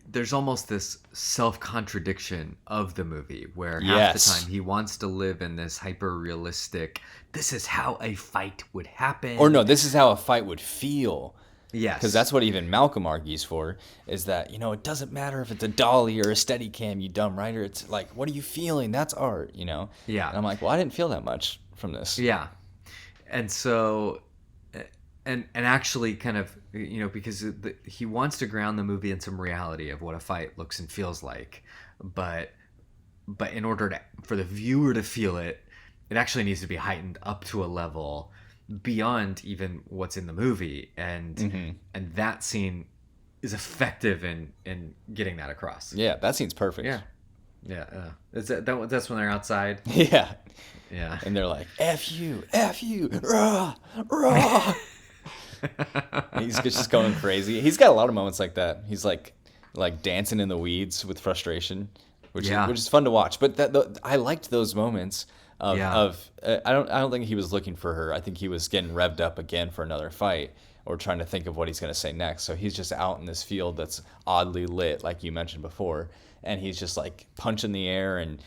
There's almost this self-contradiction of the movie where half the time he wants to live in this hyper-realistic, this is how a fight would happen. Or no, this is how a fight would feel. Yes. Because that's what even Malcolm argues for, is that, it doesn't matter if it's a dolly or a steady cam, you dumb writer. It's like, what are you feeling? That's art, Yeah. And I'm like, well, I didn't feel that much from this. Yeah. And so, and actually kind of, because he wants to ground the movie in some reality of what a fight looks and feels like. But in order for the viewer to feel it, it actually needs to be heightened up to a level beyond even what's in the movie. And that scene is effective in getting that across. Yeah, that scene's perfect. Yeah. That's when they're outside. Yeah. Yeah. And they're like, F you, rah, rah. He's just going crazy. He's got a lot of moments like that. He's like dancing in the weeds with frustration, which is fun to watch. But I liked those moments of I don't think he was looking for her. I think he was getting revved up again for another fight or trying to think of what he's going to say next. So he's just out in this field that's oddly lit, like you mentioned before, and he's just like punching the air and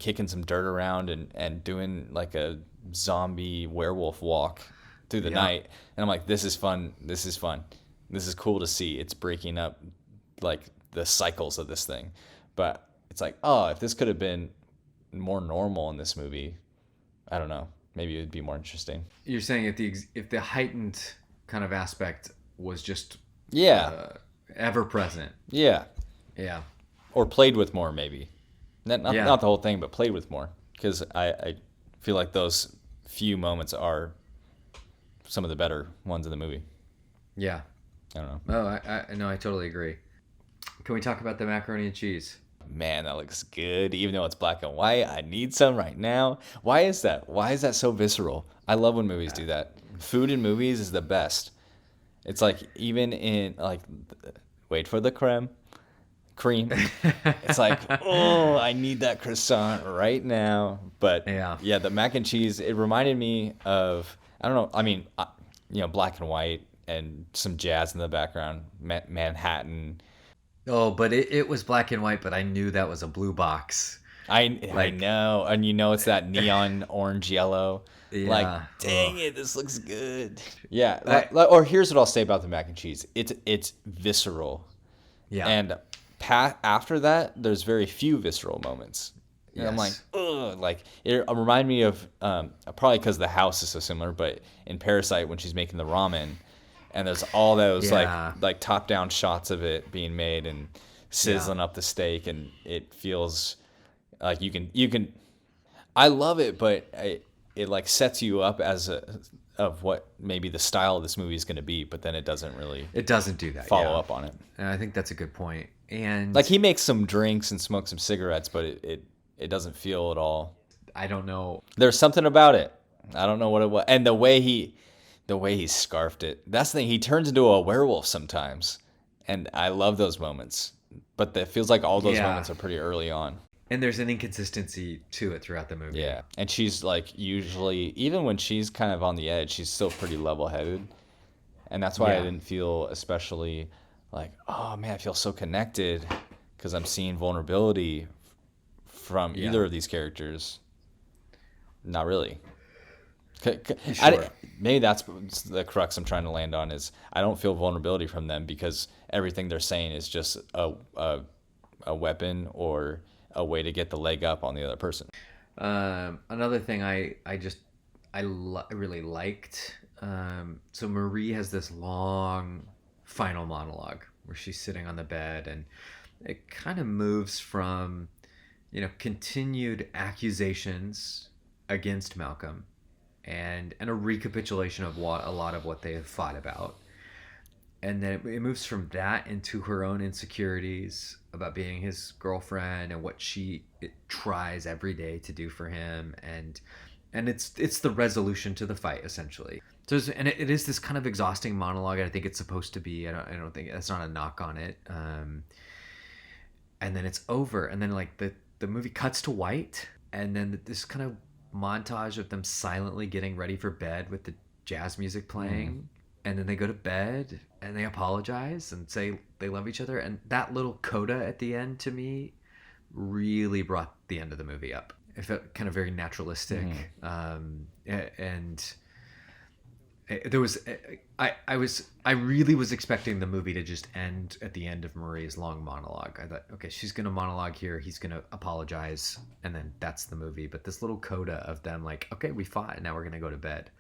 kicking some dirt around and doing like a zombie werewolf walk through the night. And I'm like, this is fun. This is cool to see. It's breaking up like the cycles of this thing. But it's like, oh, if this could have been more normal in this movie, I don't know. Maybe it would be more interesting. You're saying if the heightened kind of aspect was just ever present. Yeah. Yeah. Or played with more, maybe. Not the whole thing, but played with more. Because I feel like those few moments are some of the better ones in the movie. Yeah. I don't know. Oh, I totally agree. Can we talk about the macaroni and cheese? Man, that looks good. Even though it's black and white, I need some right now. Why is that? Why is that so visceral? I love when movies do that. Food in movies is the best. It's like even in like, wait for the cream. It's like, oh, I need that croissant right now. But yeah, the mac and cheese. It reminded me of, I don't know. I mean, black and white and some jazz in the background. Manhattan. Oh, but it was black and white, but I knew that was a blue box. I know. And it's that neon orange yellow. Yeah. Like, dang it, this looks good. Yeah. Or here's what I'll say about the mac and cheese. It's visceral. Yeah. And after that, there's very few visceral moments. And yes. I'm like, ugh. Like, it reminded me of, probably because the house is so similar, but in Parasite when she's making the ramen, and there's all those like top-down shots of it being made and sizzling up the steak, and it feels like you can. I love it, but it like sets you up of what maybe the style of this movie is going to be, but then it doesn't really. It doesn't do that. Follow up on it. And I think that's a good point. And like he makes some drinks and smokes some cigarettes, but it doesn't feel at all. I don't know. There's something about it. I don't know what it was, and the way he scarfed it. That's the thing. He turns into a werewolf sometimes, and I love those moments. But it feels like all those moments are pretty early on. And there's an inconsistency to it throughout the movie. Yeah, and she's like usually, even when she's kind of on the edge, she's still pretty level-headed, and that's why I didn't feel especially like, oh man, I feel so connected because I'm seeing vulnerability from either of these characters. Not really. Sure. Maybe that's the crux I'm trying to land on is I don't feel vulnerability from them because everything they're saying is just a weapon or a way to get the leg up on the other person. Another thing I really liked. So Marie has this long final monologue where she's sitting on the bed, and it kind of moves from, continued accusations against Malcolm and a recapitulation of a lot of what they have fought about. And then it moves from that into her own insecurities about being his girlfriend and what she tries every day to do for him, and and it's the resolution to the fight essentially. So it is this kind of exhausting monologue. I think it's supposed to be. I don't think that's not a knock on it. And then it's over, and then like the movie cuts to white, and then this kind of montage of them silently getting ready for bed with the jazz music playing, and then they go to bed and they apologize and say they love each other, and that little coda at the end to me really brought the end of the movie up. It felt kind of very naturalistic, and there was I really was expecting the movie to just end at the end of Marie's long monologue. I thought, okay, she's gonna monologue here, he's gonna apologize, and then that's the movie. But this little coda of them like, okay, we fought, now we're gonna go to bed,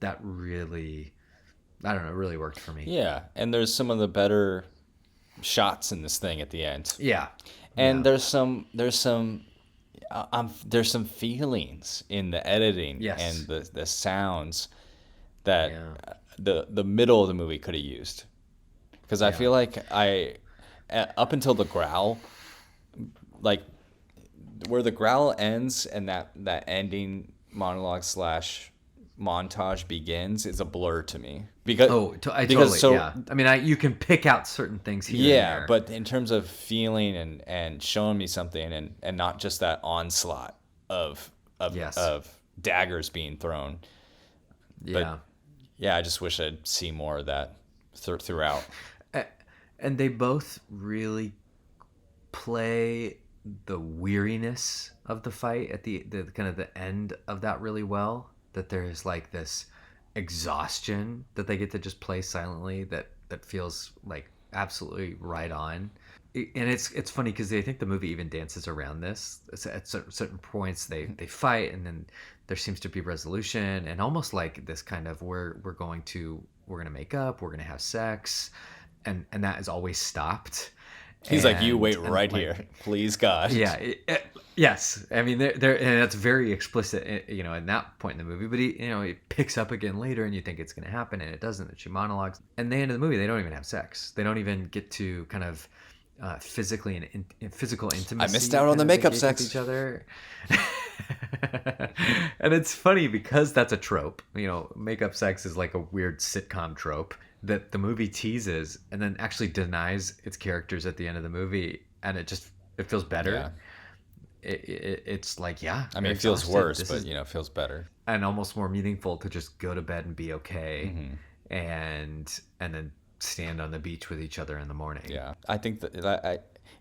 that really, I don't know, really worked for me. Yeah, and there's some of the better shots in this thing at the end. Yeah, and there's some feelings in the editing, yes, and the sounds that the middle of the movie could have used, because I feel like up until the growl, like where the growl ends and that ending monologue / montage begins is a blur to me, because I mean, you can pick out certain things here and there. But in terms of feeling and showing me something, and not just that onslaught of daggers being thrown. But, I just wish I'd see more of that throughout. And they both really play the weariness of the fight at the kind of the end of that really well. That there's like this exhaustion that they get to just play silently that feels like absolutely right on. And it's funny because I think the movie even dances around this. At certain points they fight, and then there seems to be resolution, and almost like this kind of we're gonna make up, we're gonna have sex, and that is always stopped. He's like, you wait right here, please God. Yeah, yes. I mean, there, and that's very explicit, in that point in the movie. But it picks up again later, and you think it's going to happen, and it doesn't. And she monologues. And the end of the movie, they don't even have sex. They don't even get to kind of physically and physical intimacy. I missed out on the makeup sex with each other. And it's funny because that's a trope. Makeup sex is like a weird sitcom trope that the movie teases and then actually denies its characters at the end of the movie, and it feels better. Yeah. It's like, I mean, it feels worse, but it feels better and almost more meaningful to just go to bed and be okay, and then stand on the beach with each other in the morning. Yeah, I think that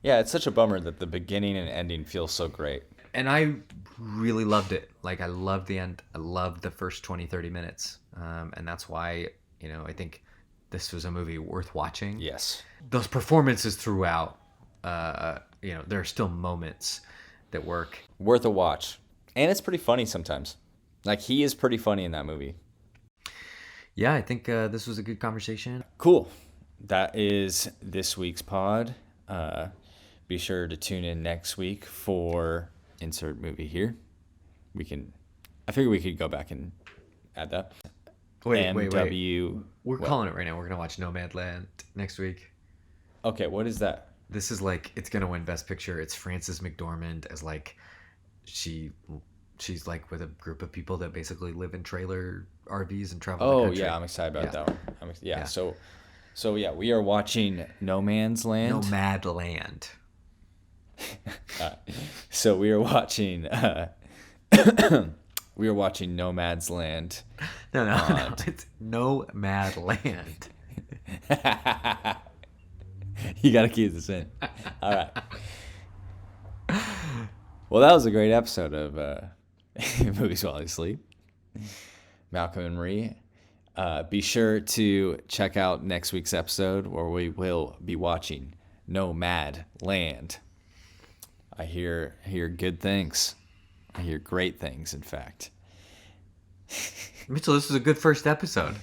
it's such a bummer that the beginning and ending feel so great. And I really loved it. Like, I loved the end. I loved the first 20-30 minutes, and that's why I think this was a movie worth watching. Yes. Those performances throughout, there are still moments that work. Worth a watch. And it's pretty funny sometimes. Like, he is pretty funny in that movie. Yeah, I think this was a good conversation. Cool. That is this week's pod. Be sure to tune in next week for insert movie here. I figure we could go back and add that. Wait. We're calling it right now. We're going to watch Nomadland next week. Okay, what is that? This is like, it's going to win Best Picture. It's Frances McDormand as like, she's like with a group of people that basically live in trailer RVs and travel the country. Yeah, I'm excited about that one. So we are watching No Man's Land. Nomadland. So we are watching Nomad's Land. No, it's Nomadland. You gotta keep this in. All right. Well, that was a great episode of Movies While I Sleep. Malcolm and Marie. Be sure to check out next week's episode where we will be watching Nomadland. I hear good things. I hear great things, in fact. Mitchell, this was a good first episode.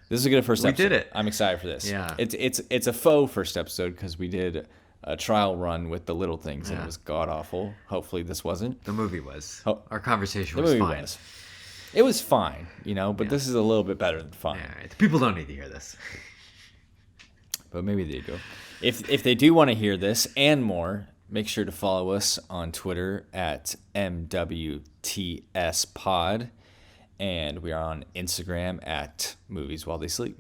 This is a good first episode. We did it. I'm excited for this. Yeah. It's a faux first episode because we did a trial run with the little things and it was god awful. Hopefully this wasn't. The movie was. Our conversation was fine. It was fine, but this is a little bit better than fine. All right. People don't need to hear this. But maybe they do. If they do want to hear this and more, make sure to follow us on Twitter at MWTSPod. and we are on Instagram at Movies While They Sleep,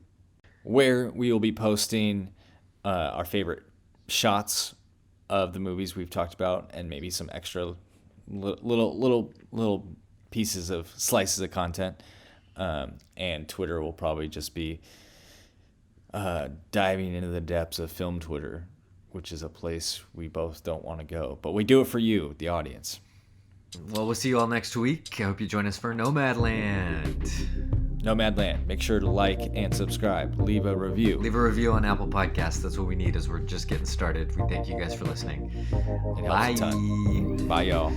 where we will be posting our favorite shots of the movies we've talked about, and maybe some extra little pieces of slices of content. And Twitter will probably just be diving into the depths of film Twitter, which is a place we both don't want to go. But we do it for you, the audience. Well, we'll see you all next week. I hope you join us for Nomadland. Nomadland. Make sure to like and subscribe. Leave a review. Leave a review on Apple Podcasts. That's what we need as we're just getting started. We thank you guys for listening. It helps a ton. Bye, y'all.